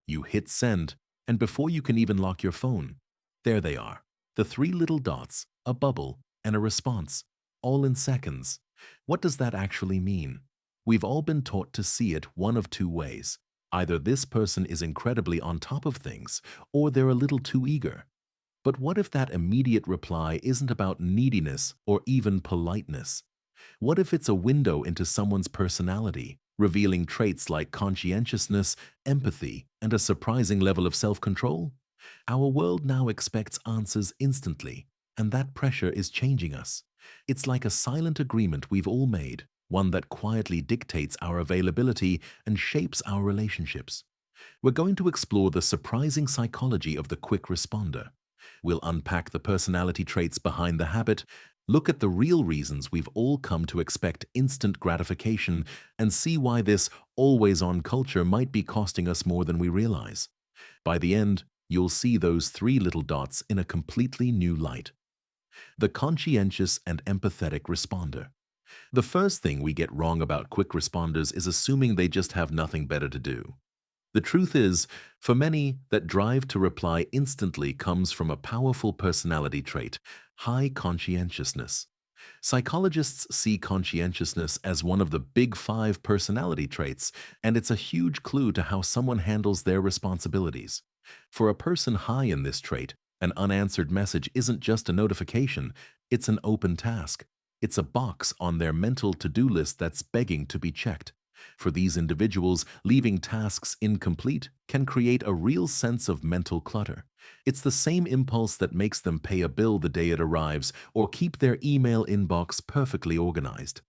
You hit send, and before you can even lock your phone, there they are. The three little dots, a bubble, and a response, all in seconds. What does that actually mean? We've all been taught to see it one of two ways. Either this person is incredibly on top of things, or they're a little too eager. But what if that immediate reply isn't about neediness or even politeness? What if it's a window into someone's personality, revealing traits like conscientiousness, empathy, and a surprising level of self-control? Our world now expects answers instantly, and that pressure is changing us. It's like a silent agreement we've all made, one that quietly dictates our availability and shapes our relationships. We're going to explore the surprising psychology of the quick responder. We'll unpack the personality traits behind the habit, look at the real reasons we've all come to expect instant gratification, and see why this always-on culture might be costing us more than we realize. By the end, you'll see those three little dots in a completely new light. The conscientious and empathetic responder. The first thing we get wrong about quick responders is assuming they just have nothing better to do. The truth is, for many, that drive to reply instantly comes from a powerful personality trait, high conscientiousness. Psychologists see conscientiousness as one of the big five personality traits, and it's a huge clue to how someone handles their responsibilities. For a person high in this trait, an unanswered message isn't just a notification, it's an open task. It's a box on their mental to-do list that's begging to be checked. For these individuals, leaving tasks incomplete can create a real sense of mental clutter. It's the same impulse that makes them pay a bill the day it arrives or keep their email inbox perfectly organized.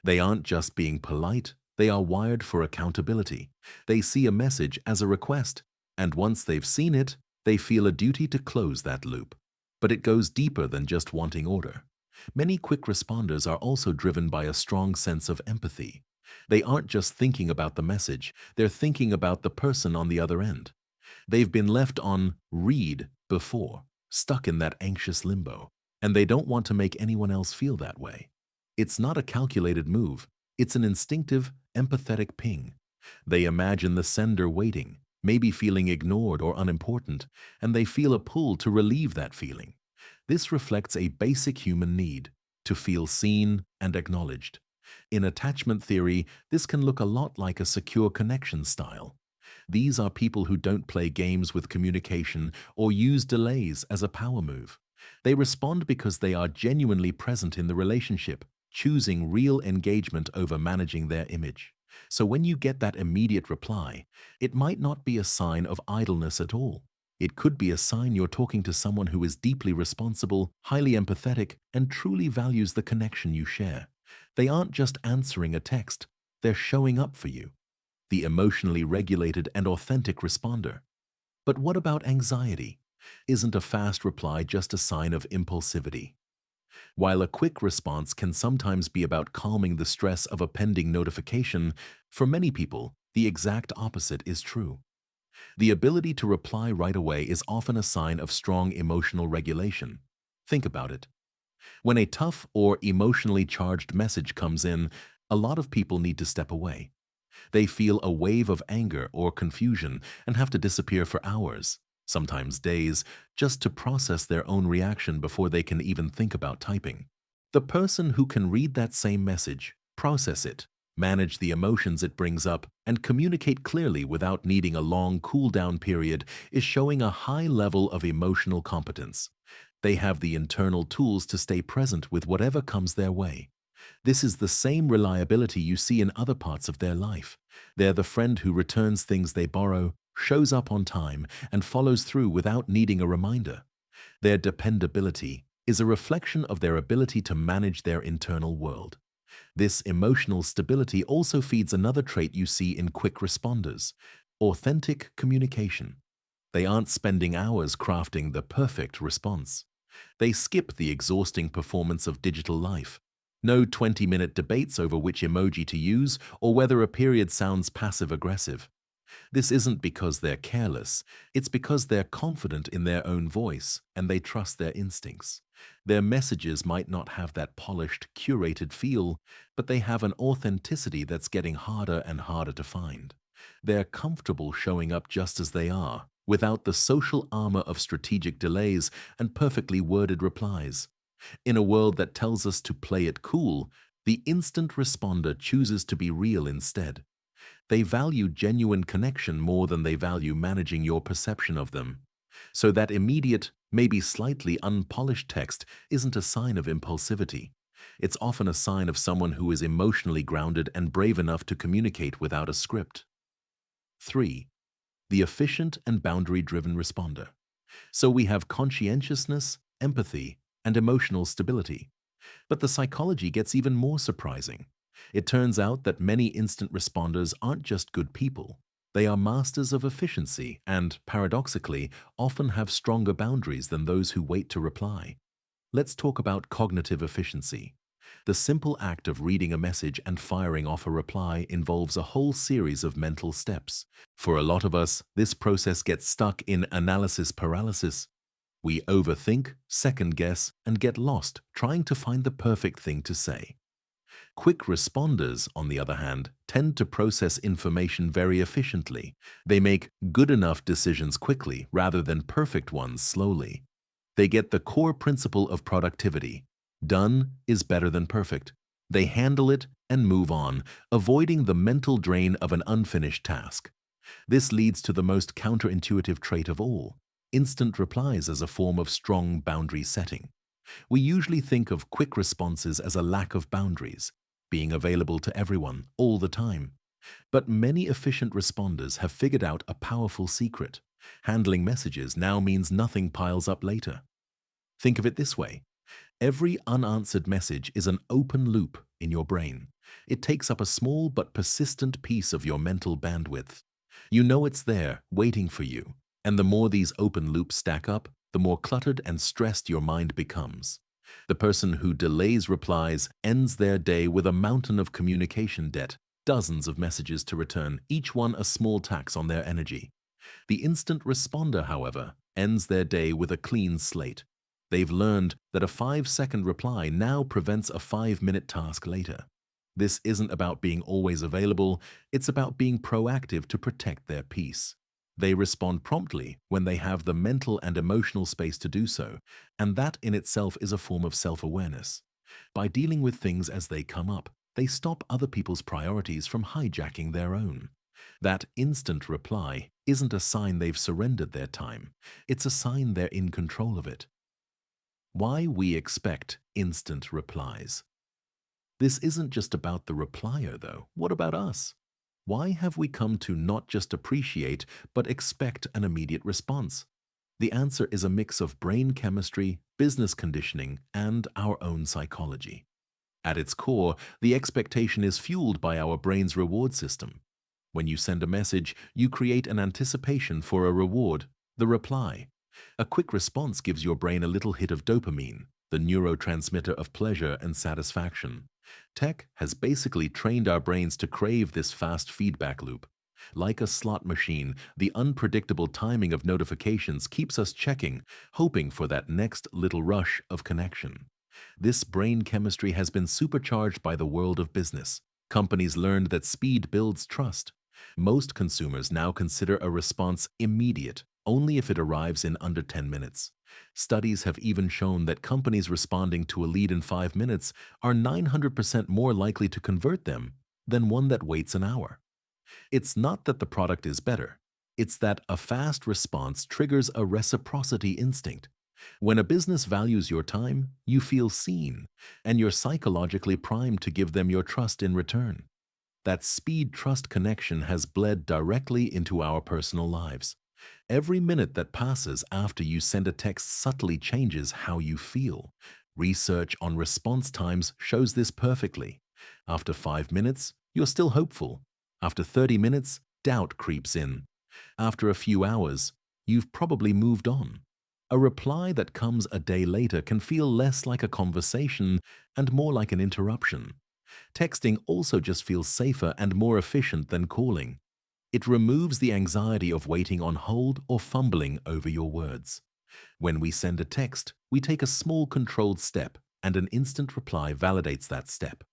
They aren't just being polite, they are wired for accountability. They see a message as a request, and once they've seen it, they feel a duty to close that loop. But it goes deeper than just wanting order. Many quick responders are also driven by a strong sense of empathy. They aren't just thinking about the message, they're thinking about the person on the other end. They've been left on read before, stuck in that anxious limbo, and they don't want to make anyone else feel that way. It's not a calculated move, it's an instinctive, empathetic ping. They imagine the sender waiting, maybe feeling ignored or unimportant, and they feel a pull to relieve that feeling. This reflects a basic human need, to feel seen and acknowledged. In attachment theory, this can look a lot like a secure connection style. These are people who don't play games with communication or use delays as a power move. They respond because they are genuinely present in the relationship, choosing real engagement over managing their image. So when you get that immediate reply, it might not be a sign of idleness at all. It could be a sign you're talking to someone who is deeply responsible, highly empathetic, and truly values the connection you share. They aren't just answering a text, they're showing up for you. The emotionally regulated and authentic responder. But what about anxiety? Isn't a fast reply just a sign of impulsivity? While a quick response can sometimes be about calming the stress of a pending notification, for many people, the exact opposite is true. The ability to reply right away is often a sign of strong emotional regulation. Think about it. When a tough or emotionally charged message comes in, a lot of people need to step away. They feel a wave of anger or confusion and have to disappear for hours, sometimes days, just to process their own reaction before they can even think about typing. The person who can read that same message, process it, manage the emotions it brings up, and communicate clearly without needing a long cool-down period is showing a high level of emotional competence. They have the internal tools to stay present with whatever comes their way. This is the same reliability you see in other parts of their life. They're the friend who returns things they borrow, shows up on time, and follows through without needing a reminder. Their dependability is a reflection of their ability to manage their internal world. This emotional stability also feeds another trait you see in quick responders: authentic communication. They aren't spending hours crafting the perfect response. They skip the exhausting performance of digital life. No 20-minute debates over which emoji to use or whether a period sounds passive-aggressive. This isn't because they're careless, it's because they're confident in their own voice and they trust their instincts. Their messages might not have that polished, curated feel, but they have an authenticity that's getting harder and harder to find. They're comfortable showing up just as they are, without the social armor of strategic delays and perfectly worded replies. In a world that tells us to play it cool, the instant responder chooses to be real instead. They value genuine connection more than they value managing your perception of them. So that immediate, maybe slightly unpolished text isn't a sign of impulsivity. It's often a sign of someone who is emotionally grounded and brave enough to communicate without a script. 3. The efficient and boundary-driven responder. So we have conscientiousness, empathy, and emotional stability. But the psychology gets even more surprising. It turns out that many instant responders aren't just good people. They are masters of efficiency and, paradoxically, often have stronger boundaries than those who wait to reply. Let's talk about cognitive efficiency. The simple act of reading a message and firing off a reply involves a whole series of mental steps. For a lot of us, this process gets stuck in analysis paralysis. We overthink, second-guess, and get lost trying to find the perfect thing to say. Quick responders, on the other hand, tend to process information very efficiently. They make good enough decisions quickly rather than perfect ones slowly. They get the core principle of productivity. Done is better than perfect. They handle it and move on, avoiding the mental drain of an unfinished task. This leads to the most counterintuitive trait of all: instant replies as a form of strong boundary setting. We usually think of quick responses as a lack of boundaries, being available to everyone all the time. But many efficient responders have figured out a powerful secret. Handling messages now means nothing piles up later. Think of it this way. Every unanswered message is an open loop in your brain. It takes up a small but persistent piece of your mental bandwidth. You know it's there, waiting for you. And the more these open loops stack up, the more cluttered and stressed your mind becomes. The person who delays replies ends their day with a mountain of communication debt, dozens of messages to return, each one a small tax on their energy. The instant responder, however, ends their day with a clean slate. They've learned that a 5-second reply now prevents a 5-minute task later. This isn't about being always available, it's about being proactive to protect their peace. They respond promptly when they have the mental and emotional space to do so, and that in itself is a form of self-awareness. By dealing with things as they come up, they stop other people's priorities from hijacking their own. That instant reply isn't a sign they've surrendered their time, it's a sign they're in control of it. Why we expect instant replies. This isn't just about the replier, though. What about us? Why have we come to not just appreciate, but expect an immediate response? The answer is a mix of brain chemistry, business conditioning, and our own psychology. At its core, the expectation is fueled by our brain's reward system. When you send a message, you create an anticipation for a reward, the reply. A quick response gives your brain a little hit of dopamine, the neurotransmitter of pleasure and satisfaction. Tech has basically trained our brains to crave this fast feedback loop. Like a slot machine, the unpredictable timing of notifications keeps us checking, hoping for that next little rush of connection. This brain chemistry has been supercharged by the world of business. Companies learned that speed builds trust. Most consumers now consider a response immediate, only if it arrives in under 10 minutes. Studies have even shown that companies responding to a lead in 5 minutes are 900% more likely to convert them than one that waits an hour. It's not that the product is better. It's that a fast response triggers a reciprocity instinct. When a business values your time, you feel seen, and you're psychologically primed to give them your trust in return. That speed-trust connection has bled directly into our personal lives. Every minute that passes after you send a text subtly changes how you feel. Research on response times shows this perfectly. After 5 minutes, you're still hopeful. After 30 minutes, doubt creeps in. After a few hours, you've probably moved on. A reply that comes a day later can feel less like a conversation and more like an interruption. Texting also just feels safer and more efficient than calling. It removes the anxiety of waiting on hold or fumbling over your words. When we send a text, we take a small controlled step, and an instant reply validates that step.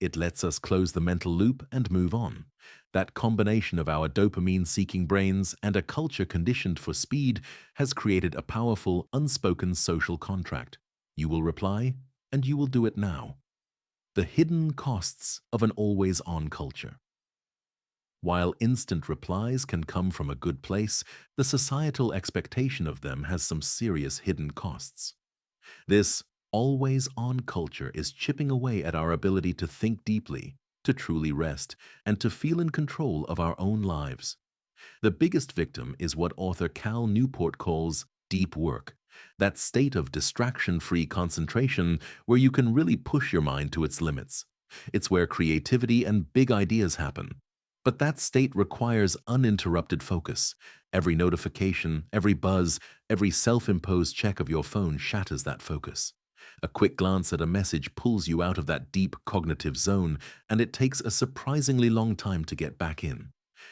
It lets us close the mental loop and move on. That combination of our dopamine-seeking brains and a culture conditioned for speed has created a powerful, unspoken social contract. You will reply, and you will do it now. The hidden costs of an always-on culture. While instant replies can come from a good place, the societal expectation of them has some serious hidden costs. This always-on culture is chipping away at our ability to think deeply, to truly rest, and to feel in control of our own lives. The biggest victim is what author Cal Newport calls deep work, that state of distraction-free concentration where you can really push your mind to its limits. It's where creativity and big ideas happen. But that state requires uninterrupted focus. Every notification, every buzz, every self-imposed check of your phone shatters that focus. A quick glance at a message pulls you out of that deep cognitive zone, and it takes a surprisingly long time to get back in.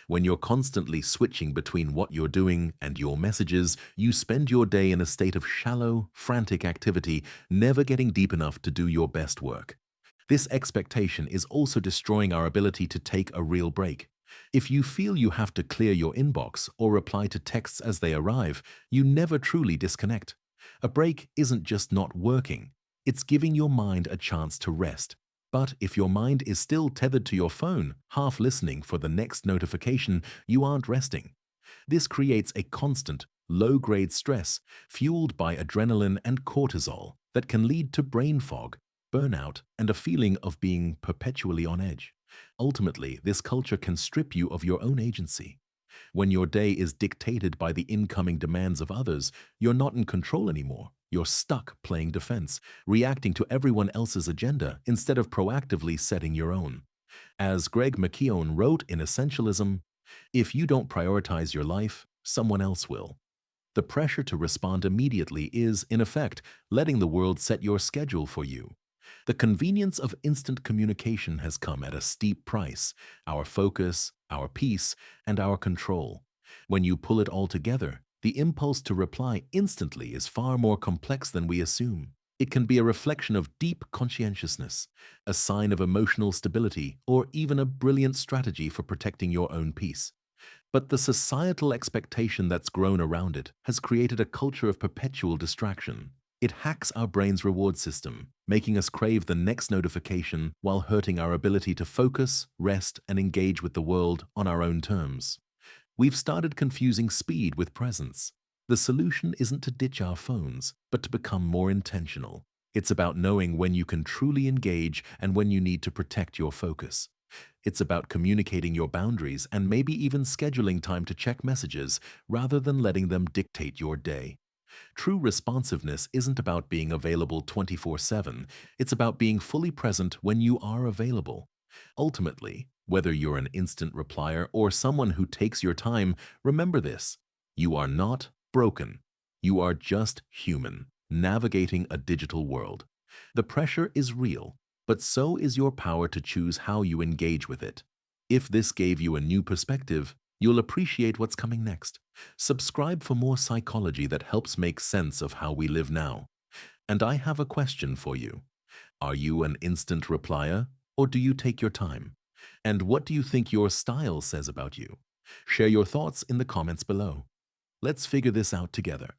When you're constantly switching between what you're doing and your messages, you spend your day in a state of shallow, frantic activity, never getting deep enough to do your best work. This expectation is also destroying our ability to take a real break. If you feel you have to clear your inbox or reply to texts as they arrive, you never truly disconnect. A break isn't just not working, it's giving your mind a chance to rest. But if your mind is still tethered to your phone, half listening for the next notification, you aren't resting. This creates a constant, low-grade stress fueled by adrenaline and cortisol that can lead to brain fog, burnout, and a feeling of being perpetually on edge. Ultimately, this culture can strip you of your own agency. When your day is dictated by the incoming demands of others, you're not in control anymore. You're stuck playing defense, reacting to everyone else's agenda instead of proactively setting your own. As Greg McKeown wrote in Essentialism, if you don't prioritize your life, someone else will. The pressure to respond immediately is, in effect, letting the world set your schedule for you. The convenience of instant communication has come at a steep price: our focus, our peace, and our control. When you pull it all together, the impulse to reply instantly is far more complex than we assume. It can be a reflection of deep conscientiousness, a sign of emotional stability, or even a brilliant strategy for protecting your own peace. But the societal expectation that's grown around it has created a culture of perpetual distraction. It hacks our brain's reward system, making us crave the next notification while hurting our ability to focus, rest, and engage with the world on our own terms. We've started confusing speed with presence. The solution isn't to ditch our phones, but to become more intentional. It's about knowing when you can truly engage and when you need to protect your focus. It's about communicating your boundaries and maybe even scheduling time to check messages rather than letting them dictate your day. True responsiveness isn't about being available 24/7. It's about being fully present when you are available. Ultimately, whether you're an instant replier or someone who takes your time, remember this: you are not broken. You are just human, navigating a digital world. The pressure is real, but so is your power to choose how you engage with it. If this gave you a new perspective, you'll appreciate what's coming next. Subscribe for more psychology that helps make sense of how we live now. And I have a question for you. Are you an instant replier, or do you take your time? And what do you think your style says about you? Share your thoughts in the comments below. Let's figure this out together.